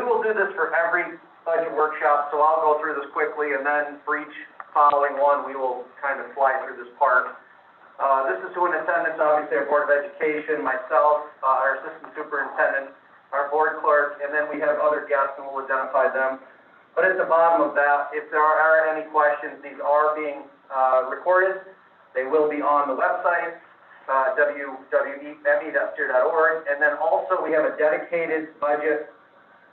will do this for every budget workshop, so I'll go through this quickly, and then for each following one, we will kind of fly through this part. This is who in attendance, obviously, our Board of Education, myself, our Assistant Superintendent, our Board Clerk, and then we have other guests, and we'll identify them. But at the bottom of that, if there are any questions, these are being recorded. They will be on the website, www.me.steer.org, and then also we have a dedicated budget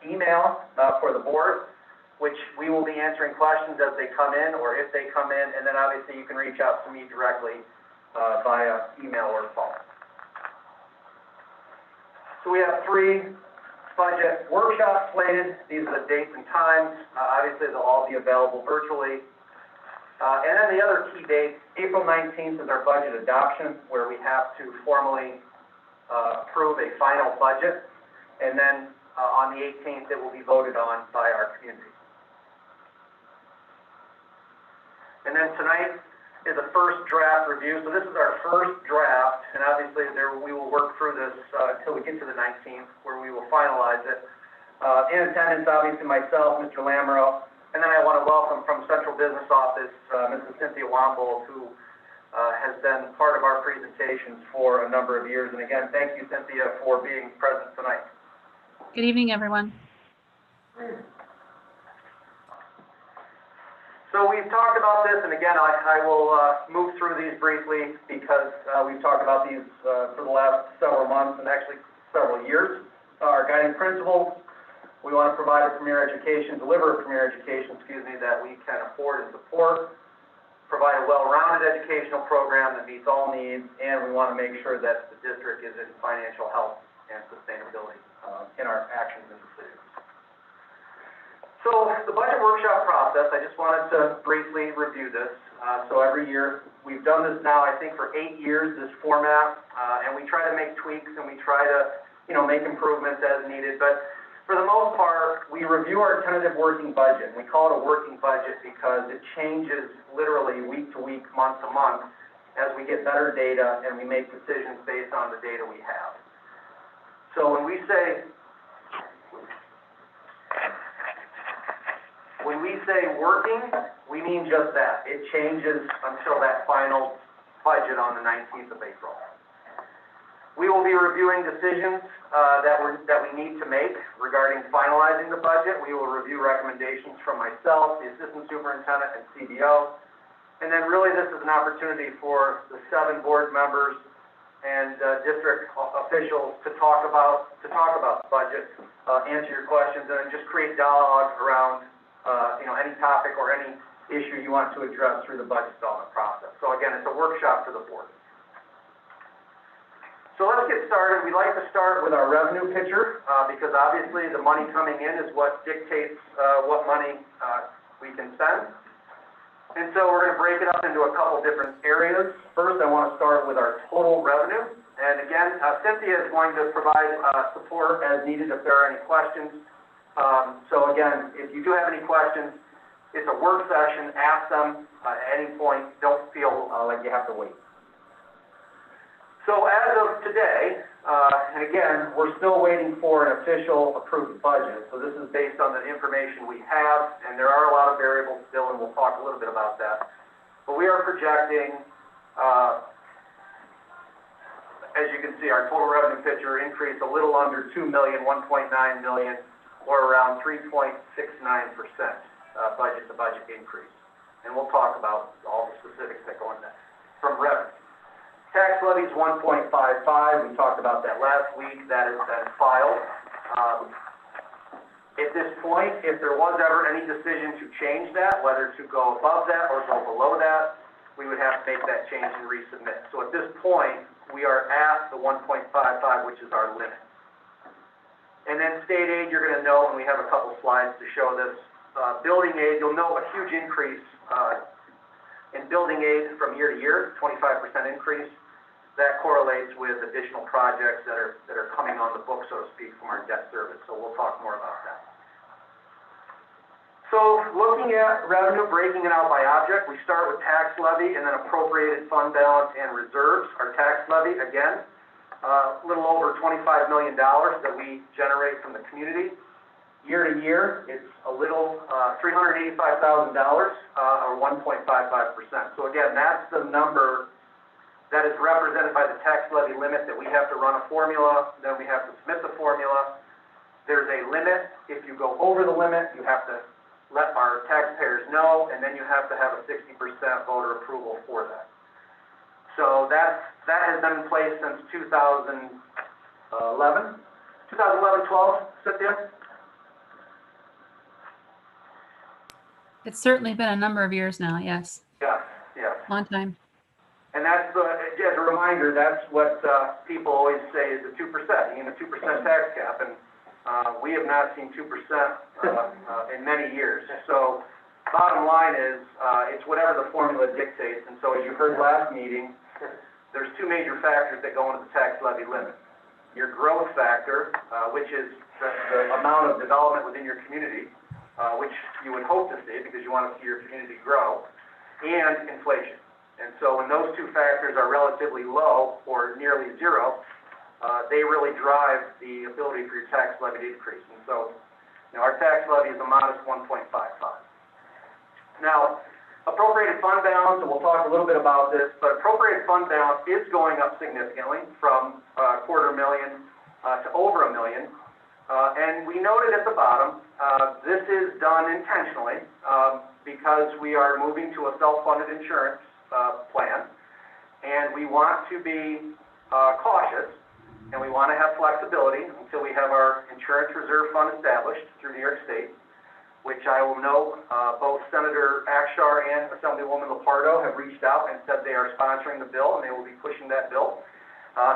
email for the board, which we will be answering questions as they come in, or if they come in, and then obviously you can reach out to me directly via email or phone. So we have 3 budget workshops slated. These are the dates and times. Obviously, they'll all be available virtually. And then the other key dates, April 19th is our budget adoption, where we have to formally approve a final budget. And then on the 18th, it will be voted on by our community. And then tonight is a first draft review. So this is our first draft, and obviously we will work through this until we get to the 19th, where we will finalize it. In attendance, obviously, myself, Mr. Lamoureux, and then I want to welcome from Central Business Office, Mrs. Cynthia Wamble, who has been part of our presentations for a number of years. And again, thank you, Cynthia, for being present tonight. Good evening, everyone. So we've talked about this, and again, I will move through these briefly because we've talked about these for the last several months and actually several years. Our guiding principles: we want to provide a premier education, deliver a premier education, that we can afford and support, provide a well-rounded educational program that meets all needs, and we want to make sure that the district is in financial health and sustainability in our actions and decisions. So the budget workshop process, I just wanted to briefly review this. So every year, we've done this now, I think, for 8 years, this format, and we try to make tweaks and we try to, make improvements as needed. But for the most part, we review our tentative working budget. We call it a working budget because it changes literally week to week, month to month, as we get better data and we make decisions based on the data we have. So when we say working, we mean just that. It changes until that final budget on the 19th of April. We will be reviewing decisions that we need to make regarding finalizing the budget. We will review recommendations from myself, the Assistant Superintendent, and CBO. And then really this is an opportunity for the 7 board members and district officials to talk about the budget, answer your questions, and then just create dialogue around any topic or any issue you want to address through the budget development process. So again, it's a workshop for the board. So let's get started. We like to start with our revenue picture because obviously the money coming in is what dictates what money we can spend. And so we're going to break it up into a couple different areas. First, I want to start with our total revenue. And again, Cynthia is going to provide support as needed if there are any questions. So again, if you do have any questions, it's a work session. Ask them at any point. Don't feel like you have to wait. So as of today, and again, we're still waiting for an official approved budget. So this is based on the information we have, and there are a lot of variables still, and we'll talk a little bit about that. But we are projecting, as you can see, our total revenue picture increased a little under $2 million, $1.9 million, or around 3.69% budget to budget increase. And we'll talk about all the specifics that go in that from revenue. Tax levy is 1.55. We talked about that last week. That has been filed. At this point, if there was ever any decision to change that, whether to go above that or go below that, we would have to make that change and resubmit. So at this point, we are at the 1.55, which is our limit. And then state aid, you're going to know, and we have a couple slides to show this. Building aid, you'll know a huge increase in building aid from year to year, 25% increase. That correlates with additional projects that are coming on the book, so to speak, from our debt service. So we'll talk more about that. So looking at revenue, breaking it out by object, we start with tax levy and then appropriated fund balance and reserves. Our tax levy, again, a little over $25 million that we generate from the community. Year to year, it's a little, $385,000, or 1.55%. So again, that's the number that is represented by the tax levy limit that we have to run a formula, then we have to submit the formula. There's a limit. If you go over the limit, you have to let our taxpayers know, and then you have to have a 60% voter approval for that. So that has been in place since 2011, 12, Cynthia? It's certainly been a number of years now, yes. Yes, yes. Long time. And that's, as a reminder, that's what people always say is the 2%, you know, 2% tax cap, and we have not seen 2% in many years. So bottom line is, it's whatever the formula dictates, and so as you heard last meeting, there's two major factors that go into the tax levy limit. Your growth factor, which is the amount of development within your community, which you would hope to see because you want to see your community grow, and inflation. And so when those two factors are relatively low or nearly zero, they really drive the ability for your tax levy to increase. And so, you know, our tax levy is a modest 1.55. Now, appropriated fund balance, and we'll talk a little bit about this, but appropriated fund balance is going up significantly from $250,000 to over $1 million. And we noted at the bottom, this is done intentionally because we are moving to a self-funded insurance plan, and we want to be cautious, and we want to have flexibility until we have our insurance reserve fund established through New York State, which I will know both Senator Akshar and Assemblywoman Lepardo have reached out and said they are sponsoring the bill, and they will be pushing that bill.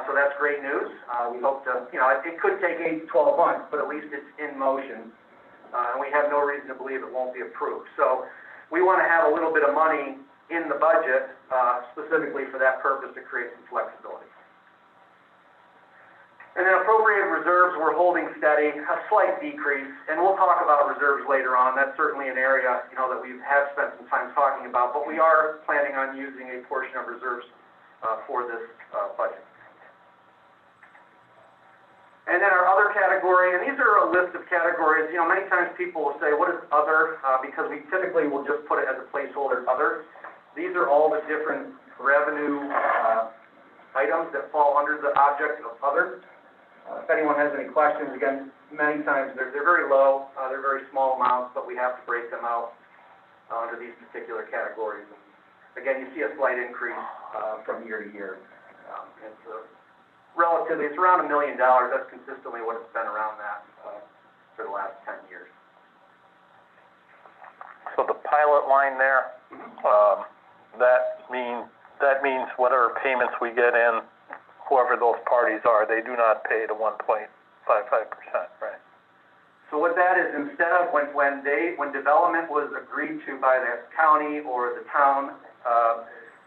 So that's great news. We hope to, you know, it could take 8 to 12 months, but at least it's in motion, and we have no reason to believe it won't be approved. So we want to have a little bit of money in the budget specifically for that purpose to create some flexibility. And then appropriated reserves, we're holding steady, a slight decrease, and we'll talk about reserves later on. That's certainly an area, you know, that we have spent some time talking about, but we are planning on using a portion of reserves for this budget. And then our other category, and these are a list of categories. You know, many times people will say, what is other? Because we typically will just put it as a placeholder, other. These are all the different revenue items that fall under the object of other. If anyone has any questions, again, many times they're very low, they're very small amounts, but we have to break them out under these particular categories. And again, you see a slight increase from year to year. It's relatively, it's around $1 million. That's consistently what it's been around that for the last 10 years. So the pilot line there, that means whatever payments we get in, whoever those parties are, they do not pay the 1.55%, right? So what that is, instead of when development was agreed to by the county or the town,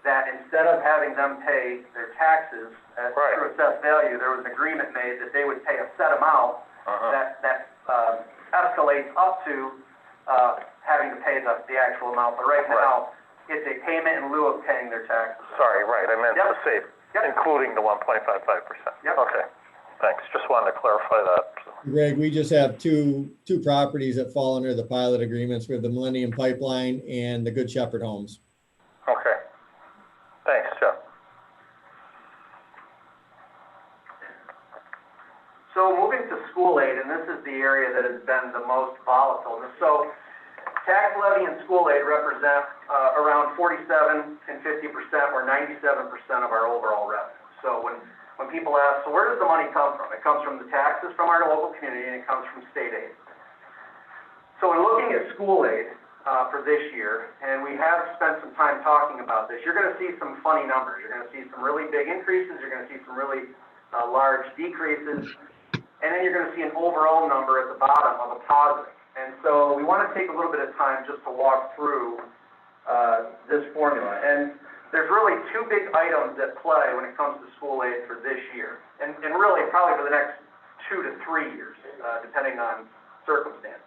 that instead of having them pay their taxes at true assessed value, there was an agreement made that they would pay a set amount that escalates up to having to pay the actual amount. But right now, it's a payment in lieu of paying their taxes. Sorry, right, I meant to say, including the 1.55%. Yep. Okay, thanks. Just wanted to clarify that. Greg, we just have two properties that fall under the pilot agreements with the Millennium Pipeline and the Good Shepherd Homes. Okay. Thanks, Jeff. So moving to school aid, and this is the area that has been the most volatile. So tax levy and school aid represent around 47 and 50% or 97% of our overall revenue. So when people ask, so where does the money come from? It comes from the taxes from our local community, and it comes from state aid. So in looking at school aid for this year, and we have spent some time talking about this, you're going to see some funny numbers. You're going to see some really big increases. You're going to see some really large decreases. And then you're going to see an overall number at the bottom of a positive. And so we want to take a little bit of time just to walk through this formula. And there's really two big items that play when it comes to school aid for this year. And really probably for the next 2 to 3 years, depending on circumstances.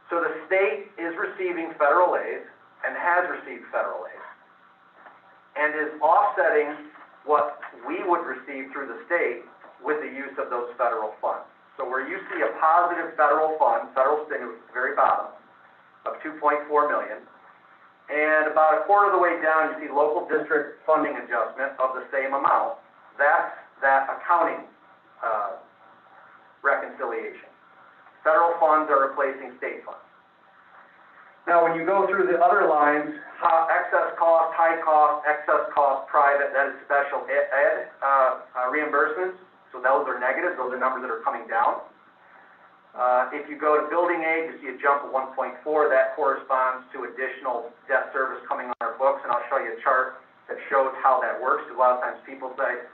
So the state is receiving federal aid and has received federal aid and is offsetting what we would receive through the state with the use of those federal funds. So where you see a positive federal fund, federal stimulus at the very bottom of 2.4 million, and about a quarter of the way down, you see local district funding adjustment of the same amount. That's that accounting reconciliation. Federal funds are replacing state funds. Now, when you go through the other lines, excess cost, high cost, excess cost, private, that is special ed reimbursements. So those are negatives. Those are numbers that are coming down. If you go to building aid, you see a jump of 1.4. That corresponds to additional debt service coming on our books, and I'll show you a chart that shows how that works. Because a lot of times people say,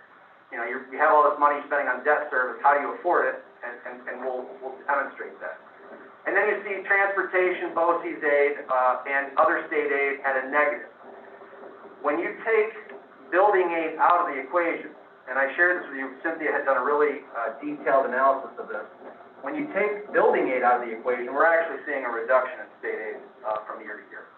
you know, you have all this money spending on debt service. How do you afford it? And we'll demonstrate that. And then you see transportation, BOCES aid, and other state aid at a negative. When you take building aid out of the equation, and I shared this with you, Cynthia had done a really detailed analysis of this. When you take building aid out of the equation, we're actually seeing a reduction in state aid from year to year.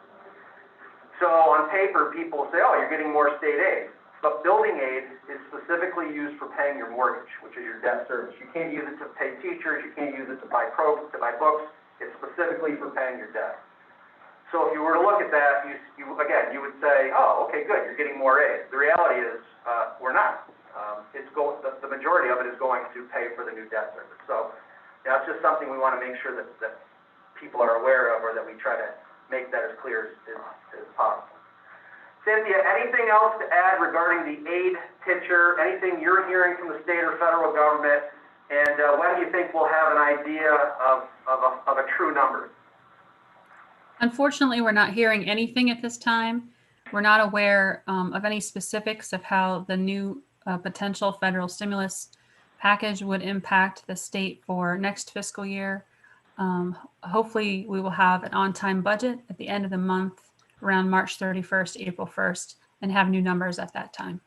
So on paper, people say, oh, you're getting more state aid. But building aid is specifically used for paying your mortgage, which is your debt service. You can't use it to pay teachers. You can't use it to buy books. It's specifically for paying your debt. So if you were to look at that, you would say, oh, okay, good, you're getting more aid. The reality is, we're not. The majority of it is going to pay for the new debt service. So that's just something we want to make sure that people are aware of, or that we try to make that as clear as possible. Cynthia, anything else to add regarding the aid picture? Anything you're hearing from the state or federal government? And when do you think we'll have an idea of a true number? Unfortunately, we're not hearing anything at this time. We're not aware of any specifics of how the new potential federal stimulus package would impact the state for next fiscal year. Hopefully, we will have an on-time budget at the end of the month, around March 31st, April 1st, and have new numbers at that time.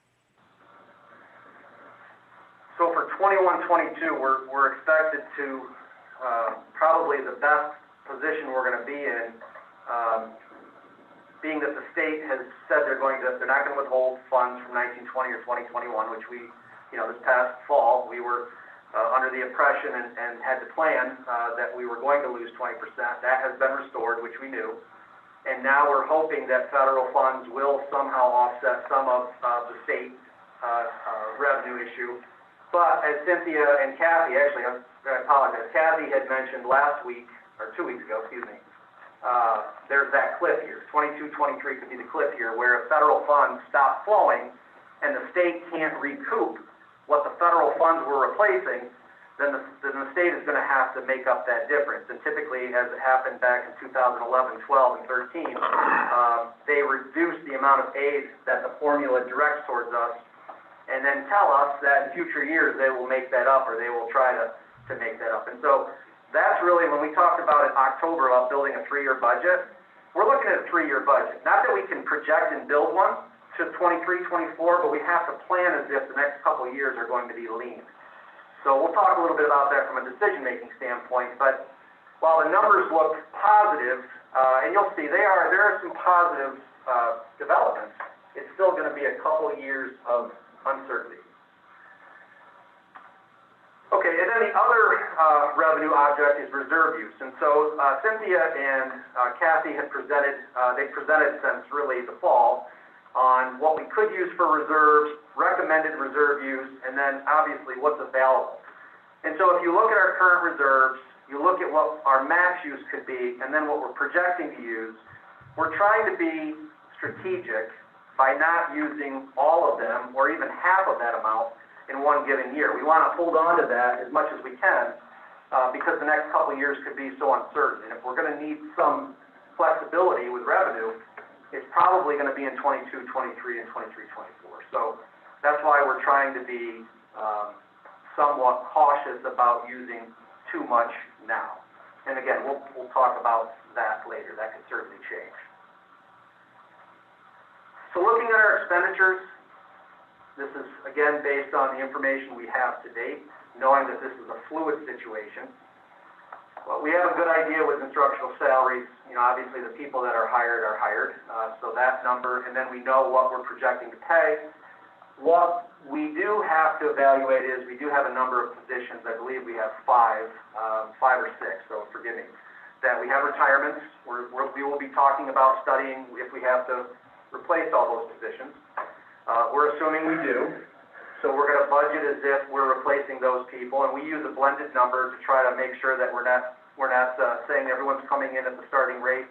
So for 21-22, we're expected to probably the best position we're going to be in, being that the state has said they're not going to withhold funds from 1920 or 2021, which we, this past fall, we were under the impression and had to plan that we were going to lose 20%. That has been restored, which we knew. And now we're hoping that federal funds will somehow offset some of the state revenue issue. But as Cynthia and Kathy, actually, I apologize, Kathy had mentioned last week, or 2 weeks ago, excuse me, there's that cliff year. 22, 23 could be the cliff year where federal funds stop flowing and the state can't recoup what the federal funds were replacing. Then the state is going to have to make up that difference. And typically, as it happened back in 2011, 12, and 13, they reduce the amount of aid that the formula directs towards us, and then tell us that in future years they will make that up, or they will try to make that up. And so that's really, when we talked about in October about building a 3-year budget, we're looking at a 3-year budget. Not that we can project and build one to 23, 24, but we have to plan as if the next couple of years are going to be lean. So we'll talk a little bit about that from a decision-making standpoint, but while the numbers look positive, and you'll see there are some positive developments, it's still going to be a couple of years of uncertainty. Okay, and then the other revenue object is reserve use. And so Cynthia and Kathy had presented, they presented since really the fall, on what we could use for reserves, recommended reserve use, and then obviously what's available. And so if you look at our current reserves, you look at what our max use could be, and then what we're projecting to use, we're trying to be strategic by not using all of them or even half of that amount in one given year. We want to hold on to that as much as we can because the next couple of years could be so uncertain. And if we're going to need some flexibility with revenue, it's probably going to be in 22, 23, and 23, 24. So that's why we're trying to be somewhat cautious about using too much now. And again, we'll talk about that later. That could certainly change. So looking at our expenditures, this is again based on the information we have to date, knowing that this is a fluid situation. Well, we have a good idea with instructional salaries. Obviously the people that are hired, so that number, and then we know what we're projecting to pay. What we do have to evaluate is, we do have a number of positions, I believe we have five or six, so forgive me, that we have retirements. We will be talking about studying if we have to replace all those positions. We're assuming we do, so we're going to budget as if we're replacing those people, and we use a blended number to try to make sure that we're not saying everyone's coming in at the starting rate,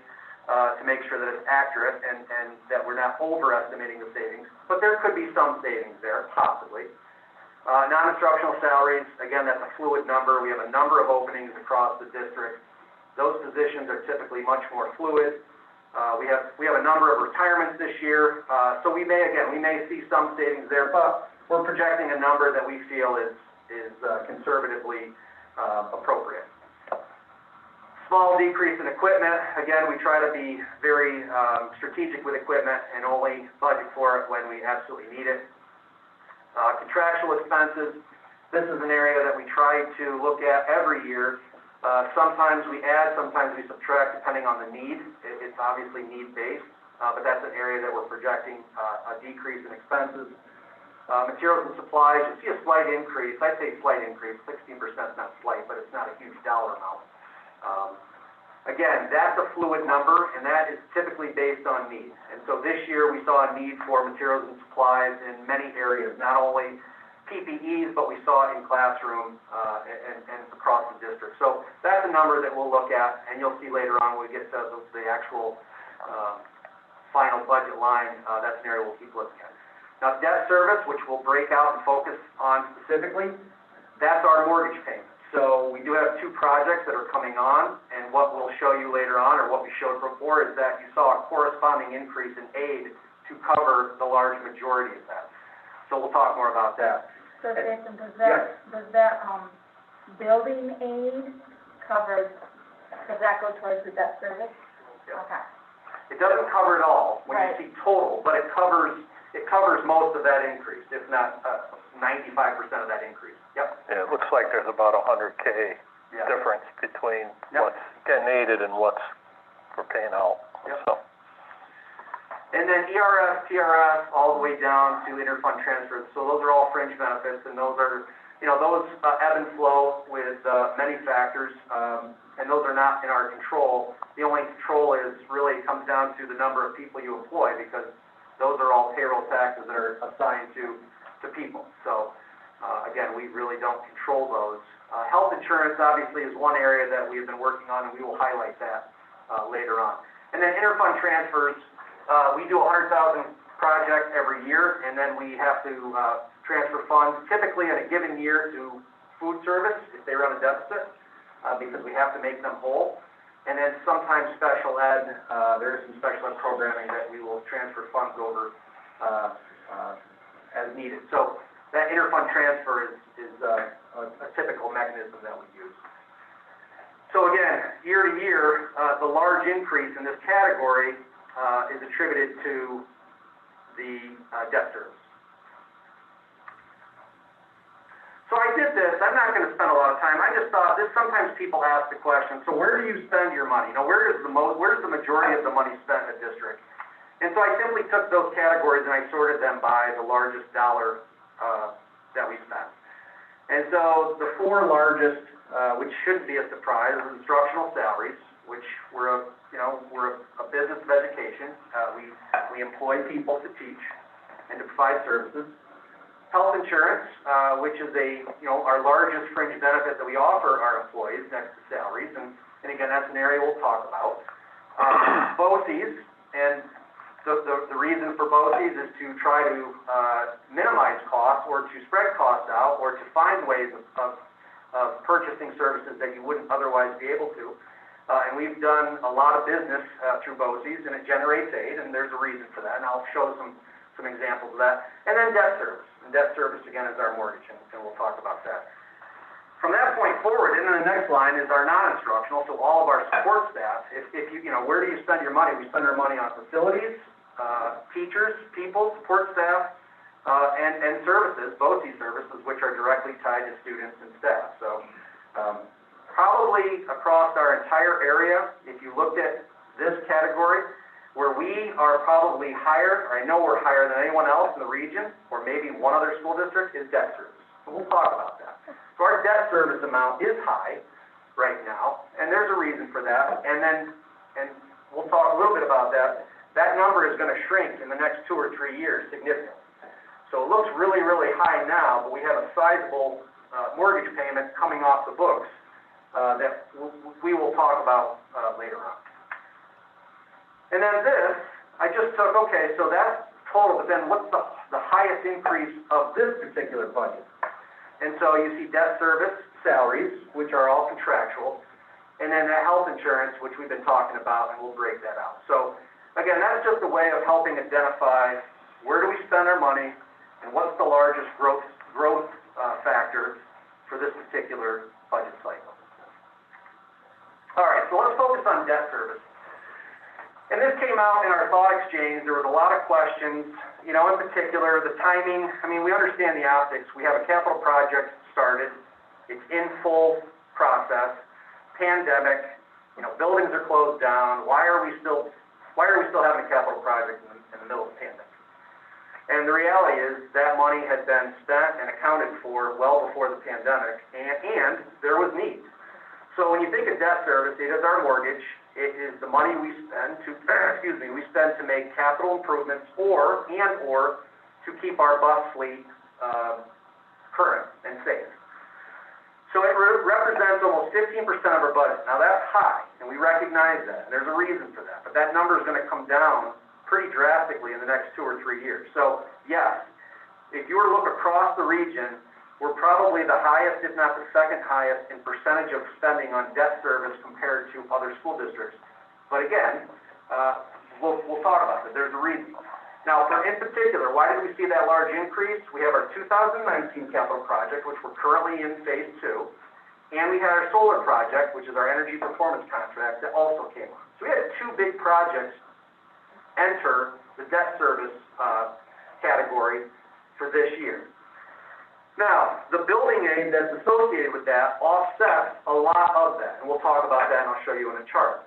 to make sure that it's accurate and that we're not overestimating the savings. But there could be some savings there, possibly. Non-instructional salaries, again, that's a fluid number. We have a number of openings across the district. Those positions are typically much more fluid. We have a number of retirements this year, so we may see some savings there, but we're projecting a number that we feel is conservatively appropriate. Small decrease in equipment. Again, we try to be very strategic with equipment and only budget for it when we absolutely need it. Contractual expenses. This is an area that we try to look at every year. Sometimes we add, sometimes we subtract, depending on the need. It's obviously need-based, but that's an area that we're projecting a decrease in expenses. Materials and supplies, you see a slight increase. I'd say slight increase. 16% is not slight, but it's not a huge dollar amount. Again, that's a fluid number, and that is typically based on need. And so this year we saw a need for materials and supplies in many areas, not only PPEs, but we saw it in classroom and across the district. So that's a number that we'll look at, and you'll see later on when we get to the actual final budget line. That's an area we'll keep looking at. Now, debt service, which we'll break out and focus on specifically, that's our mortgage payment. So we do have two projects that are coming on, and what we'll show you later on, or what we showed before, is that you saw a corresponding increase in aid to cover the large majority of that. So we'll talk more about that. So Jason, does that building aid cover, does that go towards the debt service? Yeah. Okay. It doesn't cover it all when Right. you see total, but it covers most of that increase, if not 95% of that increase. Yep. Yeah, it looks like there's about $100K Yeah. difference between Yep. what's getting aided and what's we're paying out. Yep. So, And then ERS, TRS, all the way down to interfund transfers. So those are all fringe benefits, and those are, those ebb and flow with many factors, and those are not in our control. The only control really comes down to the number of people you employ, because those are all payroll taxes that are assigned to people. So, again, we really don't control those. Health insurance, obviously, is one area that we've been working on, and we will highlight that later on. And then interfund transfers, we do a 100,000 project every year, and then we have to transfer funds, typically in a given year, to food service if they run a deficit, because we have to make them whole. And then sometimes special ed, there is some special ed programming that we will transfer funds over as needed. So that interfund transfer is a typical mechanism that we use. So again, year to year, the large increase in this category is attributed to the debt service. So I did this. I'm not going to spend a lot of time. I just thought this. Sometimes people ask the question, so where do you spend your money? Where's the majority of the money spent in a district? And so I simply took those categories and I sorted them by the largest dollar that we spent. And so the four largest, which shouldn't be a surprise, are instructional salaries, which we're a business of education. We employ people to teach and to provide services. Health insurance, which is our largest fringe benefit that we offer our employees next to salaries, and again, that's an area we'll talk about. BOCEs, and the reason for BOCEs is to try to minimize costs, or to spread costs out, or to find ways of purchasing services that you wouldn't otherwise be able to. And we've done a lot of business through BOCEs, and it generates aid, and there's a reason for that, and I'll show some examples of that. And then debt service. And debt service, again, is our mortgage, and we'll talk about that. From that point forward, and then the next line is our non-instructional, so all of our support staff. If where do you spend your money? We spend our money on facilities, teachers, people, support staff, and services, BOCE services, which are directly tied to students and staff. So probably across our entire area, if you looked at this category, where we are probably higher, or I know we're higher than anyone else in the region, or maybe one other school district, is debt service. So we'll talk about that. So our debt service amount is high right now, and there's a reason for that. And we'll talk a little bit about that. That number is going to shrink in the next 2 or 3 years significantly. So it looks really, really high now, but we have a sizable mortgage payment coming off the books that we will talk about later on. And then this, I just took, okay, so that's total, but then what's the highest increase of this particular budget? And so you see debt service, salaries, which are all contractual, and then that health insurance, which we've been talking about, and we'll break that out. So again, that's just a way of helping identify where do we spend our money and what's the largest growth factor for this particular budget cycle. All right, so let's focus on debt service. And this came out in our thought exchange. There was a lot of questions, in particular, the timing. I mean, we understand the optics. We have a capital project started. It's in full process. Pandemic, buildings are closed down. Why are we still having a capital project in the middle of the pandemic? And the reality is that money had been spent and accounted for well before the pandemic, and there was need. So when you think of debt service, it is our mortgage. It is the money we spend to make capital improvements or to keep our bus fleet current and safe. So it represents almost 15% of our budget. Now that's high, and we recognize that, and there's a reason for that. But that number is going to come down pretty drastically in the next 2 or 3 years. So yes, if you were to look across the region, we're probably the highest, if not the second highest, in percentage of spending on debt service compared to other school districts. But again, we'll talk about that. There's a reason. Now, in particular, why did we see that large increase? We have our 2019 capital project, which we're currently in phase 2, and we had our solar project, which is our energy performance contract, that also came on. So we had 2 big projects enter the debt service category for this year. Now, the building aid that's associated with that offsets a lot of that, and we'll talk about that, and I'll show you in a chart.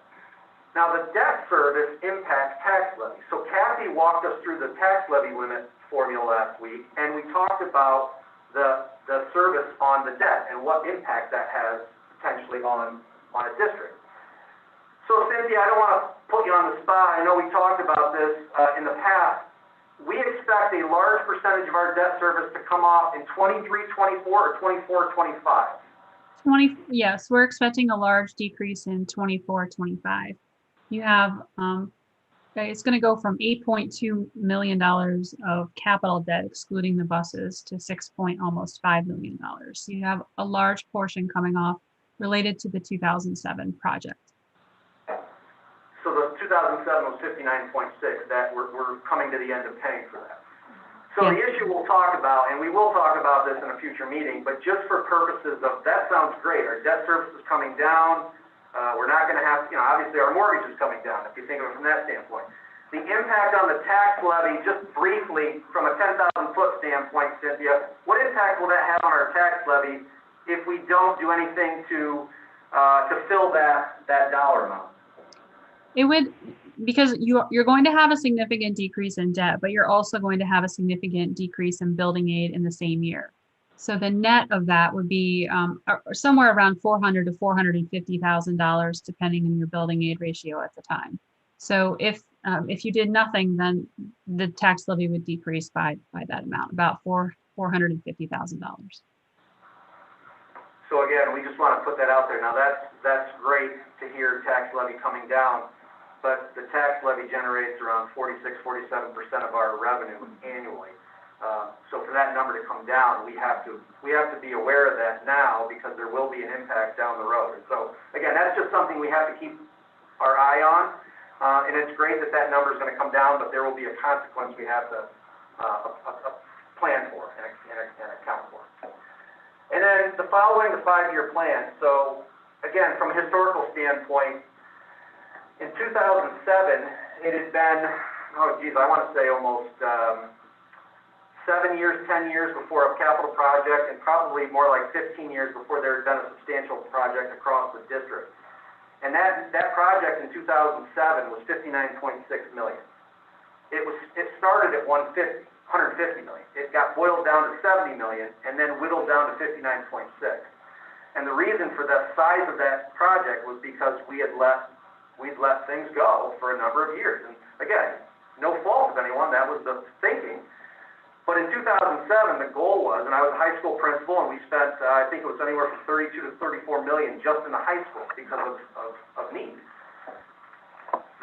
Now, the debt service impacts tax levy. So Kathy walked us through the tax levy limit formula last week, and we talked about the service on the debt and what impact that has potentially on a district. So Cynthia, I don't want to put you on the spot. I know we talked about this in the past. We expect a large percentage of our debt service to come off in 23, 24, or 24, 25. Yes, we're expecting a large decrease in 24, 25. You have, it's going to go from $8.2 million of capital debt, excluding the buses, to almost $5 million. So you have a large portion coming off related to the 2007 project. So the 2007 was 59.6, that we're coming to the end of paying for that. So the issue we'll talk about, and we will talk about this in a future meeting, but just for purposes of, that sounds great, our debt service is coming down, we're not going to have, obviously our mortgage is coming down, if you think of it from that standpoint. The impact on the tax levy, just briefly, from a 10,000-foot standpoint, Cynthia, what impact will that have on our tax levy if we don't do anything to fill that dollar amount? It would, because you're going to have a significant decrease in debt, but you're also going to have a significant decrease in building aid in the same year. So the net of that would be somewhere around $400,000 to $450,000, depending on your building aid ratio at the time. So if you did nothing, then the tax levy would decrease by that amount, about $450,000. So again, we just want to put that out there. Now that's great to hear tax levy coming down. But the tax levy generates around 46, 47% of our revenue annually. So for that number to come down, we have to be aware of that now, because there will be an impact down the road. And so again, that's just something we have to keep our eye on. And it's great that number is going to come down, but there will be a consequence we have to plan for and account for. And then the 5-year plan. So again, from a historical standpoint, in 2007, it had been, I want to say almost 7 years, 10 years before a capital project, and probably more like 15 years before there had been a substantial project across the district. And And that project in 2007 was $59.6 million. It started at 150 million. It got boiled down to 70 million and then whittled down to 59.6. And the reason for the size of that project was because we'd let things go for a number of years. And again, no fault of anyone, that was the thinking. But in 2007, the goal was, and I was a high school principal, and we spent, I think it was anywhere from 32 to 34 million just in the high school because of need.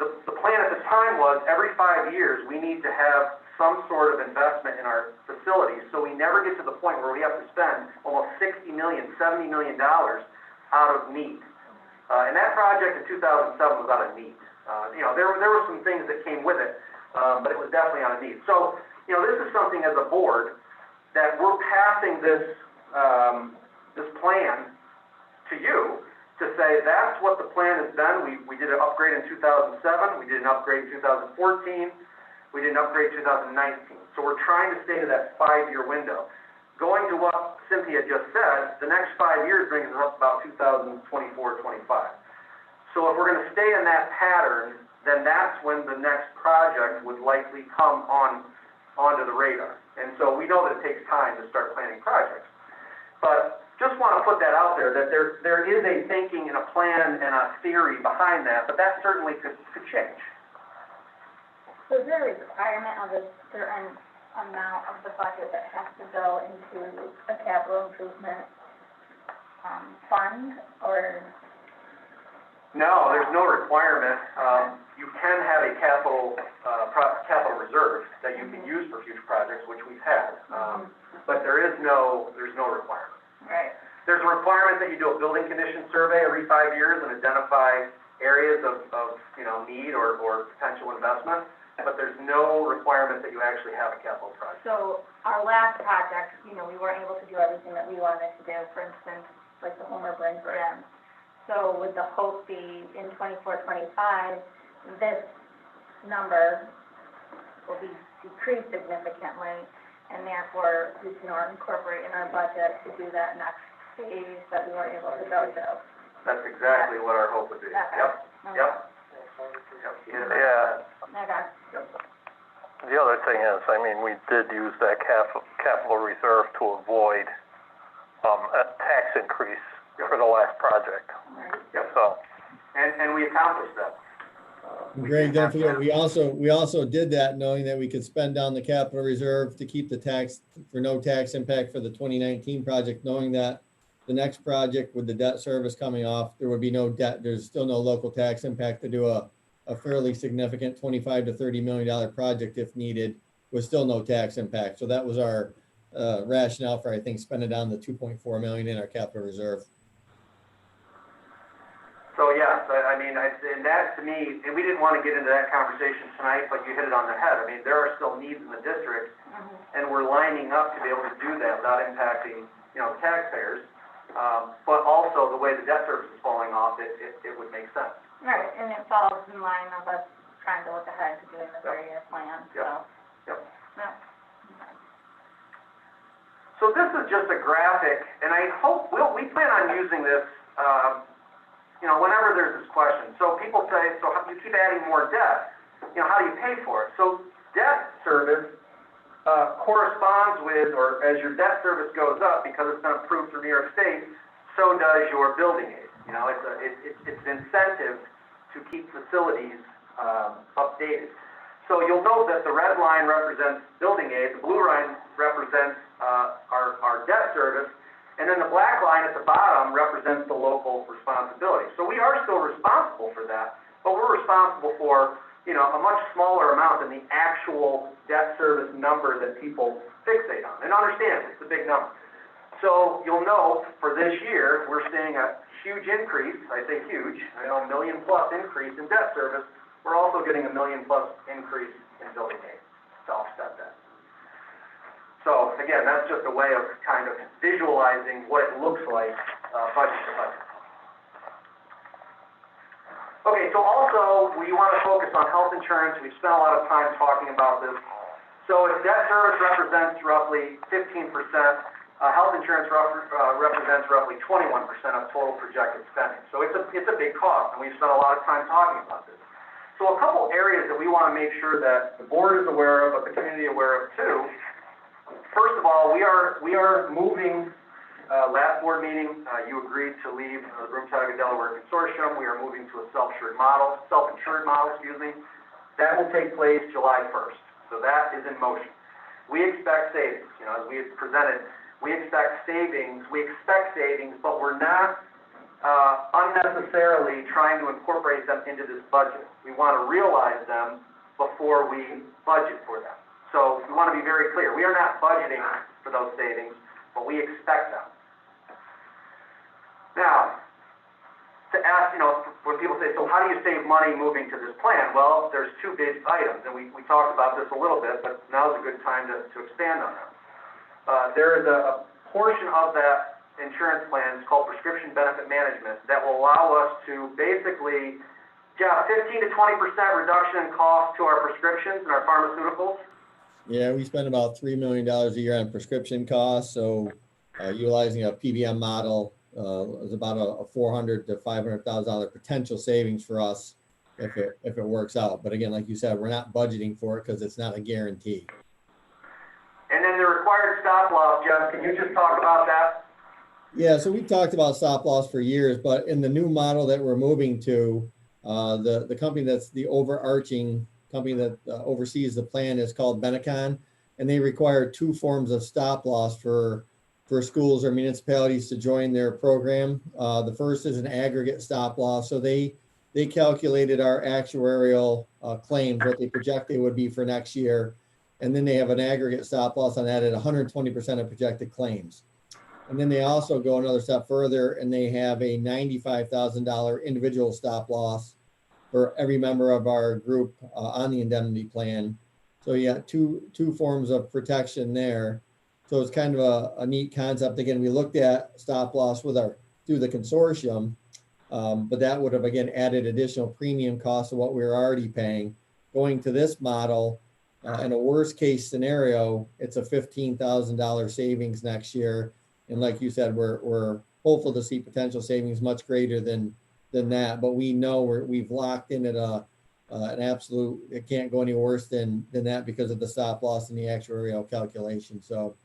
The plan at the time was every 5 years we need to have some sort of investment in our facilities, so we never get to the point where we have to spend almost $60 million, $70 million out of need. And that project in 2007 was out of need. There were some things that came with it, but it was definitely out of need. So, this is something as a board that we're passing this plan to you to say that's what the plan has been. We did an upgrade in 2007, we did an upgrade in 2014, we did an upgrade in 2019. So we're trying to stay to that 5-year window. Going to what Cynthia just said, the next 5 years brings us up about 2024, 25. So if we're going to stay in that pattern, then that's when the next project would likely come onto the radar. And so we know that it takes time to start planning projects. But just want to put that out there, that there is a thinking and a plan and a theory behind that, but that certainly could change. So is there a requirement of a certain amount of the budget that has to go into a capital improvement fund, or? No, there's no requirement. You can have a capital reserve that you can use for future projects, which we've had. But there's no requirement. Right. There's a requirement that you do a building condition survey every 5 years and identify areas of need or potential investment, but there's no requirement that you actually have a capital project. So our last project, we weren't able to do everything that we wanted to do, for instance, like the Homer Burns Dam. So would the hope be in 24, 25, this number will be decreased significantly, and therefore we can incorporate in our budget to do that next phase that we weren't able to go to? That's exactly what our hope would be. Okay. Yep. Yeah. Okay. The other thing is, we did use that capital reserve to avoid a tax increase for the last project. Yep. So. And we accomplished that. Greg, don't forget, we also did that knowing that we could spend down the capital reserve to keep the tax for no tax impact for the 2019 project, knowing that the next project with the debt service coming off, there would be no debt. There's still no local tax impact to do a fairly significant $25 to $30 million project if needed, with still no tax impact. So that was our rationale for, I think, spending down the $2.4 million in our capital reserve. So yes, and that to me, and we didn't want to get into that conversation tonight, but you hit it on the head. There are still needs in the district, and we're lining up to be able to do that without impacting, taxpayers. But also the way the debt service is falling off, it would make sense. Right, and it falls in line of us trying to look ahead to doing the 3-year plan, so. Yep. Yeah. So this is just a graphic, and I hope we plan on using this, whenever there's this question. So people say, so you keep adding more debt, how do you pay for it? So debt service corresponds with, or as your debt service goes up, because it's been approved through New York State, so does your building aid. It's an incentive to keep facilities updated. So you'll note that the red line represents building aid, the blue line represents our debt service, and then the black line at the bottom represents the local responsibility. So we are still responsible for that, but we're responsible for, a much smaller amount than the actual debt service number that people fixate on. And understand, it's a big number. So you'll note for this year, we're seeing a huge increase, I say huge, $1 million+ increase in debt service. We're also getting $1 million+ increase in building aid to offset that. So again, that's just a way of kind of visualizing what it looks like budget to budget. Okay, so also we want to focus on health insurance. We've spent a lot of time talking about this. So if debt service represents roughly 15% health insurance represents roughly 21% of total projected spending. So it's a big cost, and we've spent a lot of time talking about this. So a couple areas that we want to make sure that the board is aware of, but the community aware of too. First of all, we are moving, last board meeting, you agreed to leave the Broome-Tioga Delaware Consortium. We are moving to a self-insured model, That will take place July 1st. So that is in motion. We expect savings, as we have presented, we expect savings, but we're not unnecessarily trying to incorporate them into this budget. We want to realize them before we budget for them. So we want to be very clear. We are not budgeting for those savings, but we expect them. Now, to ask, when people say, so how do you save money moving to this plan? Well, there's two big items, and we talked about this a little bit, but now's a good time to expand on them. There is a portion of that insurance plan is called prescription benefit management that will allow us to basically get 15 to 20% reduction in cost to our prescriptions and our pharmaceuticals. Yeah, we spend about $3 million a year on prescription costs. So utilizing a PBM model is about a $400,000 to $500,000 potential savings for us if it works out. But again, like you said, we're not budgeting for it because it's not a guarantee. And then the required stop loss, Jeff, can you just talk about that? Yeah, so we've talked about stop loss for years, but in the new model that we're moving to, the company that's the overarching company that oversees the plan is called Benecon, and they require two forms of stop loss for schools or municipalities to join their program. The first is an aggregate stop loss. So they calculated our actuarial claims, what they project they would be for next year. And then they have an aggregate stop loss on that at 120% of projected claims. And then they also go another step further and they have a $95,000 individual stop loss for every member of our group on the indemnity plan. So yeah, two forms of protection there. So it's kind of a neat concept. Again, we looked at stop loss through the consortium, but that would have again added additional premium costs of what we were already paying. Going to this model, in a worst case scenario, it's a $15,000 savings next year. And like you said, we're hopeful to see potential savings much greater than that. But we know we've locked in at an absolute, it can't go any worse than that because of the stop loss and the actuarial calculation. So,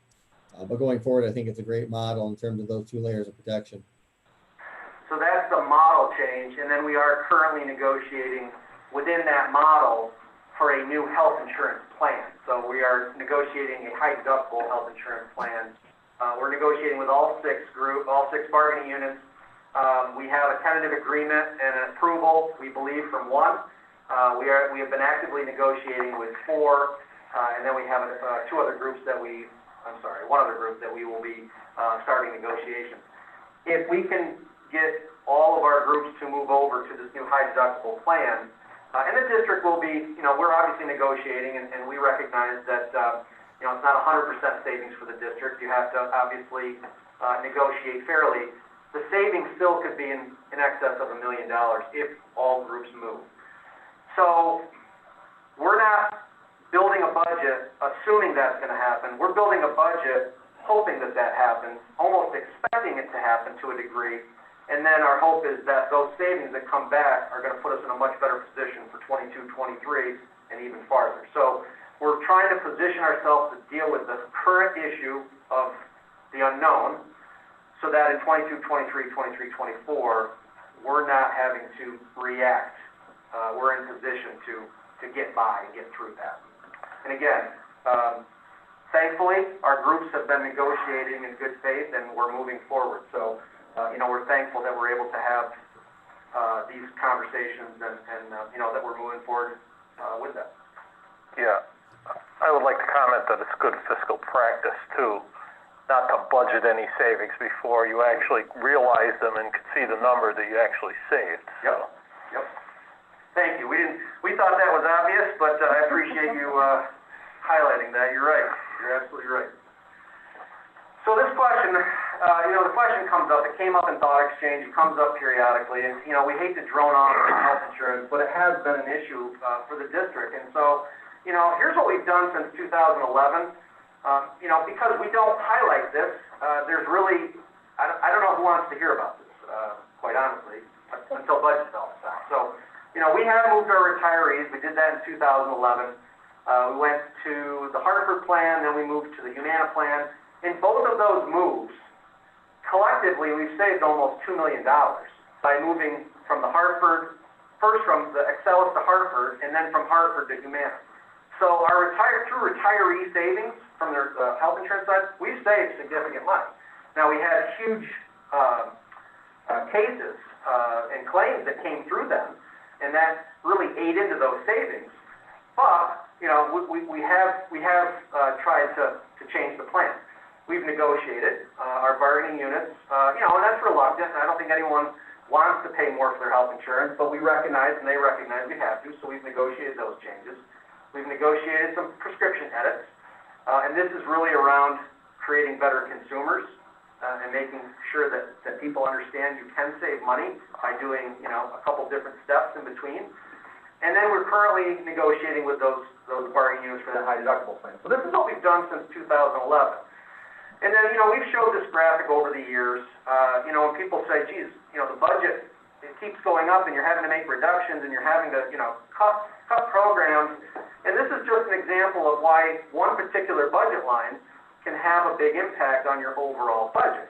but going forward, I think it's a great model in terms of those two layers of protection. So that's the model change. And then we are currently negotiating within that model for a new health insurance plan. So we are negotiating a high deductible health insurance plan. We're negotiating with all six bargaining units. We have a tentative agreement and an approval, we believe, from one. We have been actively negotiating with four, and then we have one other group that we will be starting negotiations. If we can get all of our groups to move over to this new high deductible plan, and the district will be, we're obviously negotiating, and we recognize that, it's not 100% savings for the district. You have to obviously negotiate fairly. The savings still could be in excess of $1 million if all groups move. So we're not building a budget assuming that's going to happen. We're building a budget hoping that happens, almost expecting it to happen to a degree. And then our hope is that those savings that come back are going to put us in a much better position for 22, 23, and even farther. So we're trying to position ourselves to deal with the current issue of the unknown so that in 22, 23, 24, we're not having to react. We're in position to get by and get through that. And again, thankfully, our groups have been negotiating in good faith and we're moving forward. So, we're thankful that we're able to have these conversations and that we're moving forward with that. Yeah, I would like to comment that it's good fiscal practice too, not to budget any savings before you actually realize them and can see the number that you actually saved. Yep. Thank you. We thought that was obvious, but I appreciate you highlighting that. You're right. You're absolutely right. So this question, the question comes up. It came up in Thought Exchange. It comes up periodically. And, we hate to drone on health insurance, but it has been an issue for the district. And so, here's what we've done since 2011. Because we don't highlight this, there's really, I don't know who wants to hear about this, quite honestly, until budget development time. So, we have moved our retirees. We did that in 2011. We went to the Hartford plan, then we moved to the Humana plan. In both of those moves, collectively, we've saved almost $2 million by moving from the Hartford, first from the Excellus to Hartford, and then from Hartford to Humana. So through retiree savings from their health insurance side, we've saved significant money. Now, we had huge cases and claims that came through them, and that really ate into those savings. But, we have tried to change the plan. We've negotiated our bargaining units, and that's reluctant. I don't think anyone wants to pay more for their health insurance, but we recognize and they recognize we have to, so we've negotiated those changes. We've negotiated some prescription edits, and this is really around creating better consumers and making sure that people understand you can save money by doing, a couple different steps in between. And then we're currently negotiating with those bargaining units for that high deductible plan. So this is what we've done since 2011. And then, we've showed this graphic over the years, when people say, geez, the budget, it keeps going up and you're having to make reductions and you're having to, cut programs. And this is just an example of why one particular budget line can have a big impact on your overall budget.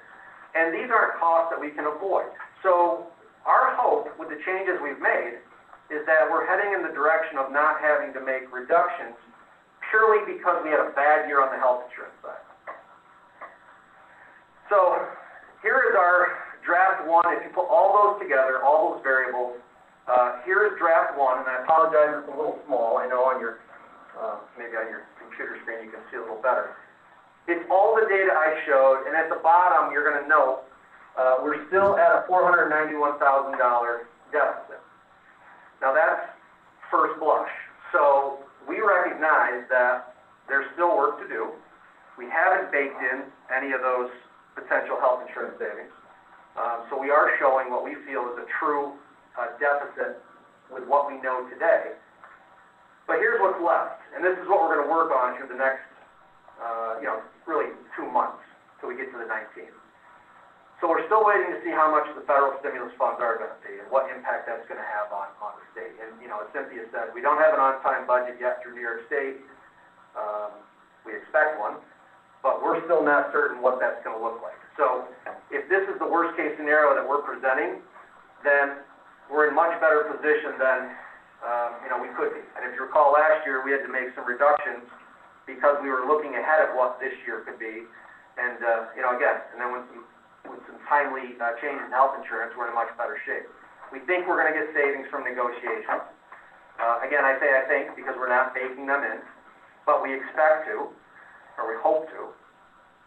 And these aren't costs that we can avoid. So our hope with the changes we've made is that we're heading in the direction of not having to make reductions purely because we had a bad year on the health insurance side. So here is our draft one. If you put all those together, all those variables, here is draft one, and I apologize, it's a little small. I know on your, maybe on your computer screen you can see a little better. It's all the data I showed, and at the bottom you're going to note we're still at a $491,000 deficit. Now that's first blush. So we recognize that there's still work to do. We haven't baked in any of those potential health insurance savings. So we are showing what we feel is a true deficit with what we know today. But here's what's left, and this is what we're going to work on through the next, really 2 months till we get to the 19th. So we're still waiting to see how much the federal stimulus funds are going to be and what impact that's going to have on the state. And, as Cynthia said, we don't have an on-time budget yet through New York State. We expect one, but we're still not certain what that's going to look like. So if this is the worst-case scenario that we're presenting, then we're in much better position than, we could be. And if you recall last year, we had to make some reductions because we were looking ahead of what this year could be. And, again, and then with some timely change in health insurance, we're in a much better shape. We think we're going to get savings from negotiations. Again, I say I think because we're not baking them in, but we expect to, or we hope to.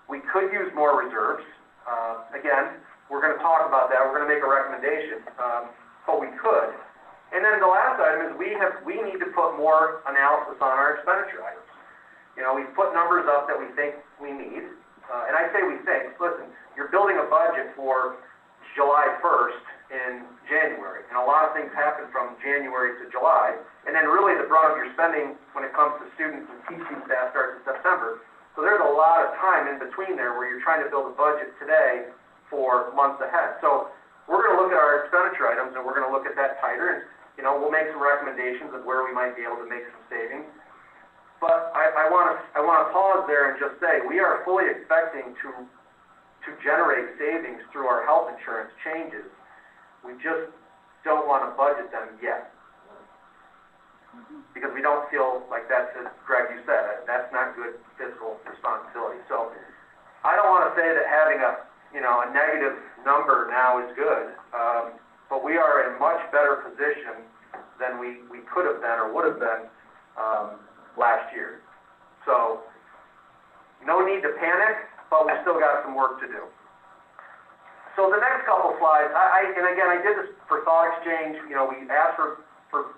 We could use more reserves. Again, we're going to talk about that. We're going to make a recommendation, but we could. And then the last item is we need to put more analysis on our expenditure items. We've put numbers up that we think we need. And I say we think, listen, you're building a budget for July 1st in January, and a lot of things happen from January to July, and then really the brunt of your spending when it comes to students and teaching staff starts in September. So there's a lot of time in between there where you're trying to build a budget today for months ahead. So we're going to look at our expenditure items, and we're going to look at that tighter, and we'll make some recommendations of where we might be able to make some savings. But I want to pause there and just say we are fully expecting to generate savings through our health insurance changes. We just don't want to budget them yet because we don't feel like that's, as Greg, you said, that's not good fiscal responsibility. So I don't want to say that having a negative number now is good, but we are in a much better position than we could have been or would have been last year. So no need to panic, but we've still got some work to do. So the next couple slides, and again, I did this for thought exchange. We asked for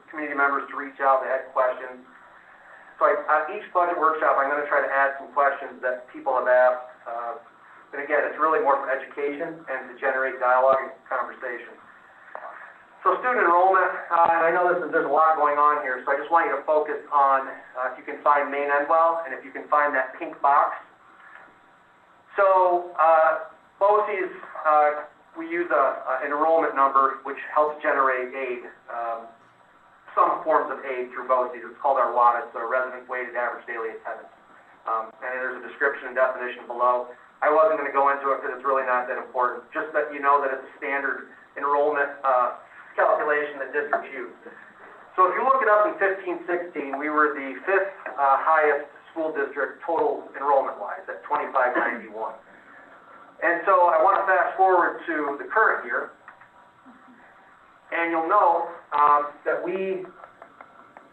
community members to reach out. They had questions. So each budget workshop, I'm going to try to add some questions that people have asked. And again, it's really more for education and to generate dialogue and conversation. So student enrollment, and I know there's a lot going on here, so I just want you to focus on, if you can find Maine-Endwell, and if you can find that pink box. So, BOCES, we use an enrollment number which helps generate aid, some forms of aid through BOCES. It's called our WADA, so Resident Weighted Average Daily Attendance. And there's a description and definition below. I wasn't going to go into it because it's really not that important. Just that you know that it's a standard enrollment calculation that districts use. So if you look it up in 15-16, we were the 5th highest school district total enrollment-wise at 2591. And so I want to fast forward to the current year, and you'll note that we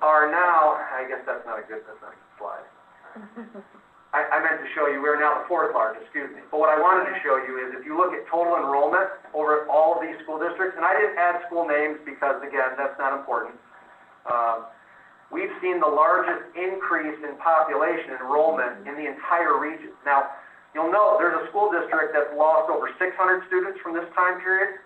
are now, I guess that's not a good slide. I meant to show you we're now the 4th largest, excuse me. But what I wanted to show you is if you look at total enrollment over all of these school districts, and I didn't add school names because, again, that's not important. We've seen the largest increase in population enrollment in the entire region. Now, you'll note there's a school district that's lost over 600 students from this time period.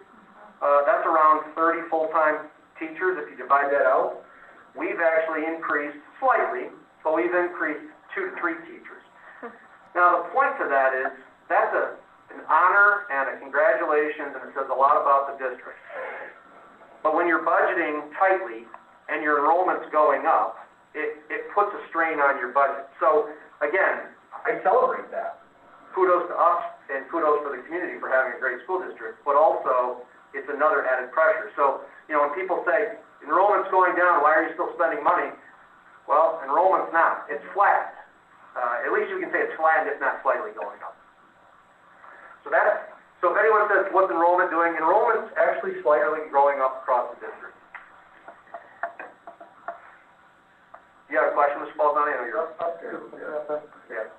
That's around 30 full-time teachers if you divide that out. We've actually increased slightly, but we've increased 2 to 3 teachers. Now, the point to that is that's an honor and a congratulations, and it says a lot about the district. But when you're budgeting tightly and your enrollment's going up, it puts a strain on your budget. So, again, I celebrate that. Kudos to us and kudos for the community for having a great school district, but also it's another added pressure. So, you know, when people say, enrollment's going down, why are you still spending money? Well, enrollment's not. It's flat. At least you can say it's flat, if not slightly going up. So if anyone says, what's enrollment doing? Enrollment's actually slightly growing up across the district. You have a question, Mr. Baldoni? I know you're up there. Yeah.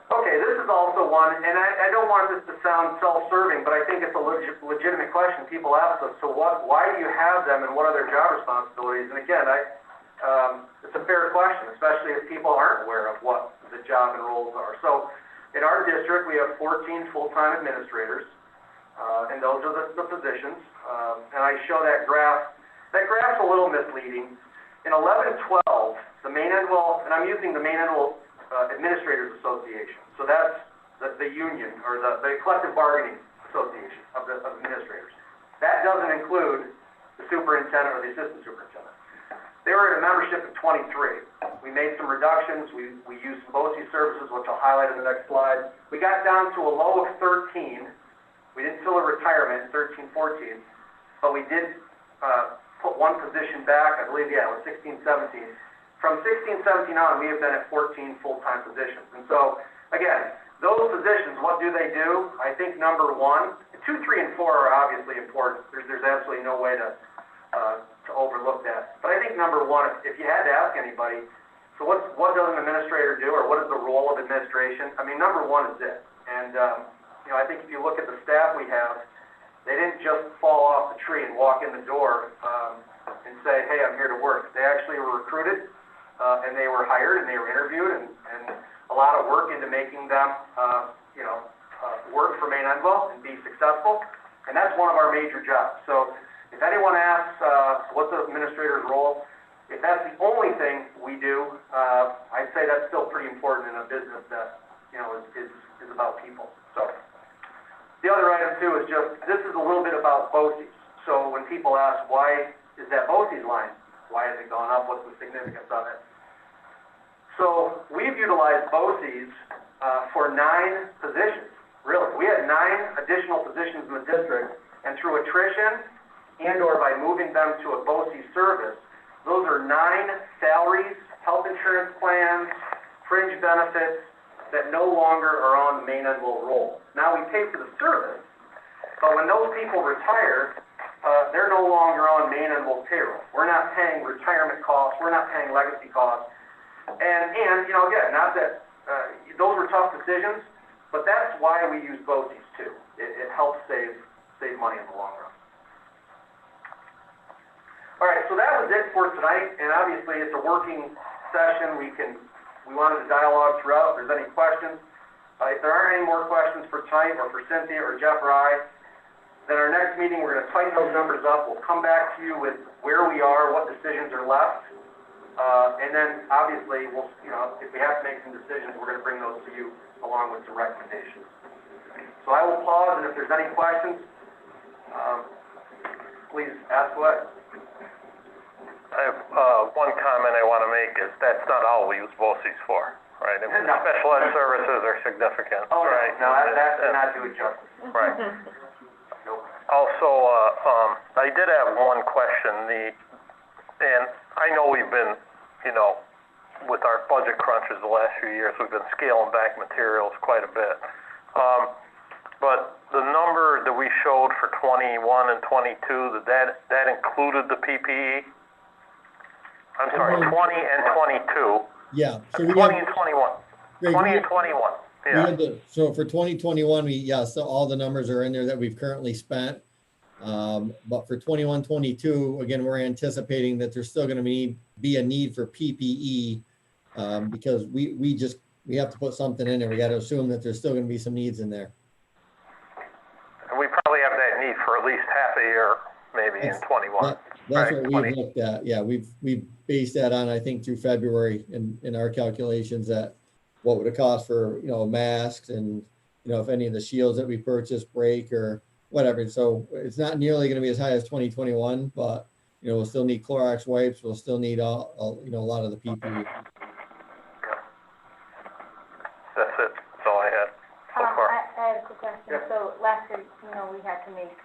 Okay, this is also one, and I don't want this to sound self-serving, but I think it's a legitimate question. People ask us, so why do you have them, and what are their job responsibilities? And again, it's a fair question, especially if people aren't aware of what the job and roles are. So in our district, we have 14 full-time administrators, and those are the positions. And I show that graph. That graph's a little misleading. In 11 and 12, the Maine-Endwell, and I'm using the Maine-Endwell Administrators Association. So that's the union, or the collective bargaining association of the administrators. That doesn't include the superintendent or the assistant superintendent. They were at a membership of 23. We made some reductions. We used some BOCES services, which I'll highlight in the next slide. We got down to a low of 13. We didn't fill a retirement in 13, 14, but we did put one position back. I believe, yeah, it was 16, 17. From 16, 17 on, we have been at 14 full-time positions. And so, again, those positions, what do they do? I think number 1, 2, 3, and 4 are obviously important. There's absolutely no way to overlook that. But I think number 1, if you had to ask anybody, so what does an administrator do, or what is the role of administration? I mean, number 1 is it. And, you know, I think if you look at the staff we have, they didn't just fall off the tree and walk in the door and say, hey, I'm here to work. They actually were recruited, and they were hired, and they were interviewed, and a lot of work into making them, work for Maine-Endwell and be successful. And that's one of our major jobs. So if anyone asks, what's the administrator's role? If that's the only thing we do, I'd say that's still pretty important in a business that, you know, is about people. So the other item too is just, this is a little bit about BOCES. So when people ask, why is that BOCES line? Why has it gone up? What's the significance of it? So we've utilized BOCES for 9 positions. Really, we had 9 additional positions in the district, and through attrition and or by moving them to a BOCES service, those are 9 salaries, health insurance plans, fringe benefits that no longer are on the Maine-Endwell roll. Now we pay for the service, but when those people retire, they're no longer on Maine-Endwell payroll. We're not paying retirement costs. We're not paying legacy costs. And you know, again, not that those were tough decisions, but that's why we use BOCES too. It helps save money in the long run. All right, so that was it for tonight, and obviously it's a working session. We wanted to dialogue throughout. If there's any questions, if there aren't any more questions for tonight or for Cynthia or Jeff or I, Then our next meeting, we're gonna tighten those numbers up. We'll come back to you with where we are, what decisions are left. And then obviously, we'll, you know, if we have to make some decisions, we're gonna bring those to you along with some recommendations. So I will pause, and if there's any questions, please ask away. I have, one comment I wanna make is that's not all we use BOCES for, right? I mean, No. special ed services are significant, Oh, right? no, that did not do it justice. Right. Nope. Also, I did have one question, and I know we've been, you know, with our budget crunches the last few years, we've been scaling back materials quite a bit. But the number that we showed for 21 and 22, that included the PPE? I'm sorry, 20 and 22. Yeah, so we 20 got, and 21. Greg, 20 we and 21, we yeah. had so for 2021, so all the numbers are in there that we've currently spent. But for 21, 22, again, we're anticipating that there's still gonna be a need for PPE. Because we have to put something in there. We gotta assume that there's still gonna be some needs in there. And we probably have that need for at least half a year, maybe in 21. That's Right, what 20. we've looked at. Yeah, we've based that on, I think, through February in our calculations that what would it cost for, masks and, if any of the shields that we purchased break or whatever. So it's not nearly going to be as high as 2021, but, we'll still need Clorox wipes. We'll still need a lot of the PPE. That's it. That's all I had so far. I had a quick question. Yeah. So last year, we had to make,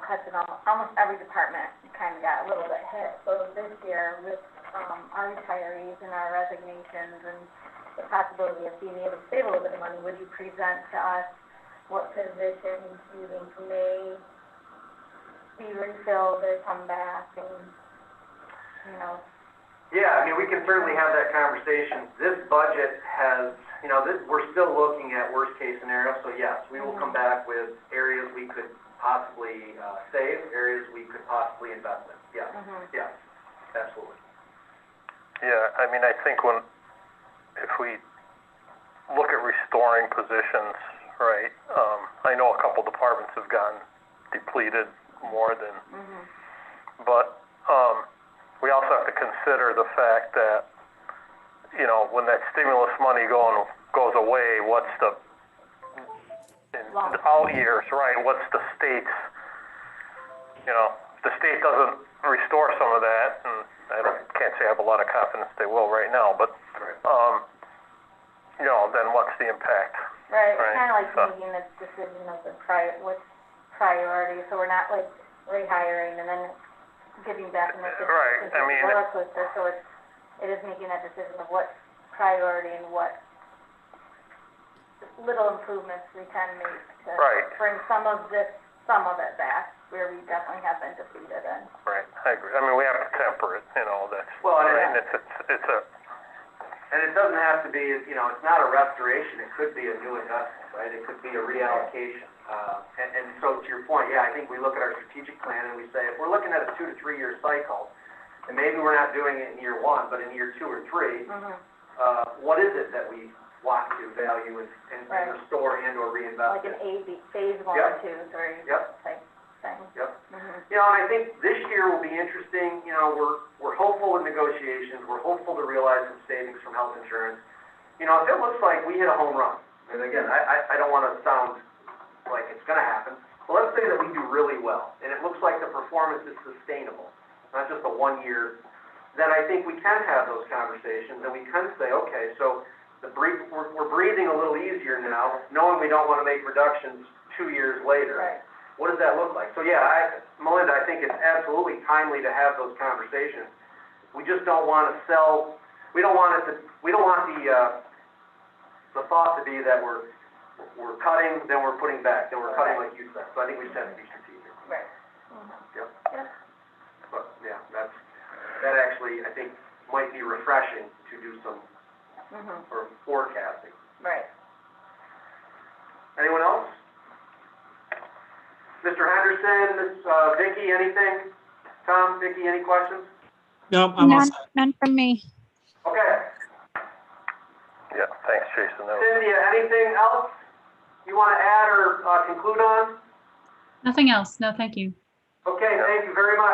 cuts in almost every department kind of got a little bit hit. So this year with, our retirees and our resignations and the possibility of being able to save a little bit of money, would you present to us what positions you think may be refilled or come back and, Yeah, we can certainly have that conversation. This budget has, we're still looking at worst case scenarios, so yes, we will come back with areas we could possibly save, areas we could possibly invest in. Yes, yes, absolutely. Yeah, I think if we look at restoring positions, right, I know a couple departments have gotten depleted more than, but we also have to consider the fact that, when that stimulus money goes away, what's in the out years, right, what's the state's, if the state doesn't restore some of that, and can't say I have a lot of confidence they will right now, but, then what's the impact? right, Right, kind of like so- making the decision of what's priority, so we're not like rehiring and then giving back in the Right, roller coaster, so it is making that decision of what priority and what little improvements we can make to Right. bring some of it back, where we definitely have been depleted in. Right, I agree. We have to temper it, that's, Well, and And it doesn't have to be, it's not a restoration, it could be a new investment, right? It could be a reallocation. And so to your point, yeah, I think we look at our strategic plan and we say, if we're looking at a 2 to 3 year cycle, and maybe we're not doing it in year 1, but in year 2 or 3, what is it that we want to value and Right. restore and or reinvest Like in? an A, phase 1, Yep. 2, 3 Yep. type thing. Yep. Mhm. And I think this year will be interesting. We're hopeful with negotiations. We're hopeful to realize some savings from health insurance. If it looks like we hit a home run, and again, I don't want to sound like it's going to happen, but let's say that we do really well, and it looks like the performance is sustainable, not just a 1 year, then I think we can have those conversations, and we can say, okay, so we're breathing a little easier now, knowing we don't want to make reductions 2 years later. Right. What does that look like? So yeah, Melinda, I think it's absolutely timely to have those conversations. We just don't want to sell, we don't want the thought to be that we're cutting, then we're putting back, then we're cutting like you said. So I think we just have to be strategic. Right. Yep. Yep. But yeah, that actually, I think, might be refreshing to do some or forecasting. Right. Anyone else? Mr. Henderson, Ms. Vicki, anything? Tom, Vicki, any questions? No, I'm all None, set. none from me. Okay. yeah, thanks, Jason. That was- Cynthia, anything else you want to add or conclude on? Nothing else. No, thank you. Okay, thank you very much.